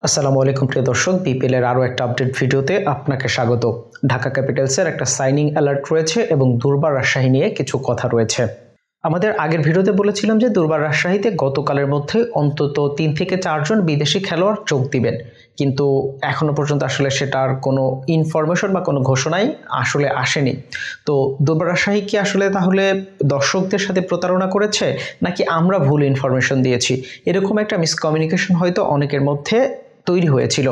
আসসালামু আলাইকুম প্রিয় দর্শক, বিপিএল এর আরও একটা আপডেট ভিডিওতে আপনাকে স্বাগত। ঢাকা ক্যাপিটালসের একটা সাইনিং অ্যালার্ট রয়েছে এবং দুর্বার রাজশাহী নিয়ে কিছু কথা রয়েছে। আমাদের আগের ভিডিওতে বলেছিলাম যে দুর্বার রাজশাহীতে গতকালের মধ্যে অন্তত 3 থেকে 4 জন বিদেশি খেলোয়াড় যোগ দিবেন, কিন্তু এখনো পর্যন্ত আসলে সেটার কোনো ইনফরমেশন বা কোনো ঘোষণাই আসলে আসেনি। তো দুর্বার রাজশাহী কি আসলে তাহলে দর্শকদের সাথে প্রতারণা করেছে, নাকি আমরা ভুল ইনফরমেশন দিয়েছি? এরকম একটা মিসকমিউনিকেশন হয়তো অনেকের মধ্যে তৈরি হয়েছিল।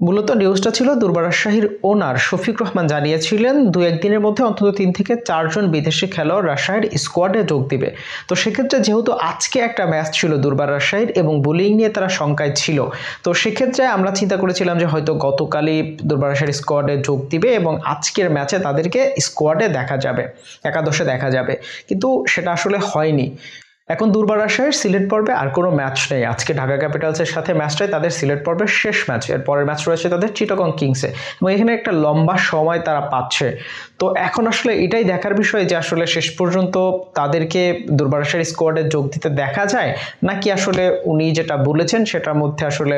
মূলত নিউজটা ছিল দুর্বার রাজশাহীর ওনার শফিক রহমান জানিয়েছিলেন 2-1 দিনের মধ্যে অন্তত 3 থেকে 4 জন বিদেশি খেলোয়াড় রাজশাহীর স্কোয়াডে যোগ দিবে। তো সেক্ষেত্রে যেহেতু আজকে একটা ম্যাচ ছিল দুর্বার রাজশাহীর এবং বোলিং নিয়ে তারা শঙ্কায় ছিল, তো সেক্ষেত্রে আমরা চিন্তা করেছিলাম যে হয়তো গতকালই দুর্বার রাজশাহীর স্কোয়াডে যোগ দিবে এবং আজকের ম্যাচে তাদেরকে স্কোয়াডে দেখা যাবে, একাদশে দেখা যাবে, কিন্তু সেটা আসলে হয়নি। এখন দুর্বার রাজশাহীর সিলেট পর্বে আর কোনো ম্যাচ নেই। আজকে ঢাকা ক্যাপিটালসের সাথে ম্যাচটাই তাদের সিলেট পর্বের শেষ ম্যাচ। এর পরের ম্যাচ রয়েছে তাদের চিটাগং কিংসে এবং এখানে একটা লম্বা সময় তারা পাচ্ছে। তো এখন আসলে এটাই দেখার বিষয় যে আসলে শেষ পর্যন্ত তাদেরকে দুর্বার রাজশাহীর স্কোয়াডে যোগ দিতে দেখা যায়, নাকি আসলে উনি যেটা বলেছেন সেটার মধ্যে আসলে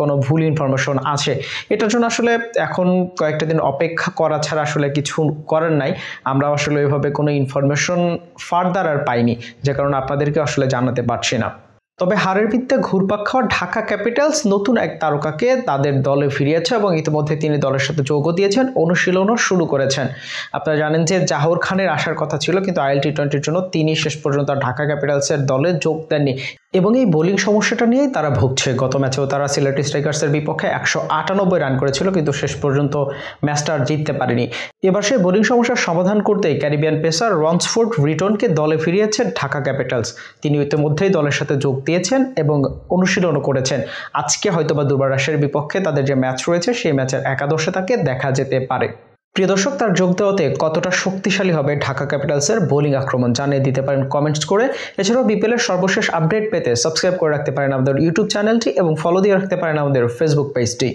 কোনো ভুল ইনফরমেশন আছে। এটার জন্য আসলে এখন কয়েকটা দিন অপেক্ষা করা ছাড়া আসলে কিছু করার নাই। আমরা আসলে ওইভাবে কোনো ইনফরমেশন ফার্দার আর পাইনি, যে কারণে আপনাদেরকে আসলে জানাতে পারছি না। তবে হারের ভিত্তিতে ঘুরপাক খাওয়া ঢাকা ক্যাপিটালস নতুন এক তারকাকে তাদের দলে ফিরিয়েছে এবং ইতিমধ্যে তিনি দলের সাথে যোগও দিয়েছেন, অনুশীলনও শুরু করেছেন। আপনারা জানেন যে জাহর খানের আসার কথা ছিল, কিন্তু আইএল টি-20-র জন্য তিনি শেষ পর্যন্ত ঢাকা ক্যাপিটালসের দলে যোগ দেননি এবং এই বোলিং সমস্যাটা নিয়েই তারা ভুগছে। গত ম্যাচেও তারা সিলেট স্ট্রাইকার্সের বিপক্ষে 198 রান করেছিল, কিন্তু শেষ পর্যন্ত ম্যাচটা আর জিততে পারেনি। এবার সেই বোলিং সমস্যার সমাধান করতেই ক্যারিবিয়ান পেসার রনসফোর্ড রিটনকে দলে ফিরিয়েছে ঢাকা ক্যাপিটালস। তিনি ইতিমধ্যেই দলের সাথে যোগ দিয়েছেন এবং অনুশীলনও করেছেন। আজকে হয়তোবা দুর্বার রাজশাহীর বিপক্ষে তাদের যে ম্যাচ রয়েছে সেই ম্যাচের একাদশে তাকে দেখা যেতে পারে। প্রিয় দর্শক, তার যোগ দেওয়াতে কতটা শক্তিশালী হবে ঢাকা ক্যাপিটালসের বোলিং আক্রমণ জানিয়ে দিতে পারেন কমেন্টস করে। এছাড়াও বিপিএলের সর্বশেষ আপডেট পেতে সাবস্ক্রাইব করে রাখতে পারেন আমাদের ইউটিউব চ্যানেলটি এবং ফলো দিয়ে রাখতে পারেন আমাদের ফেসবুক পেজটি।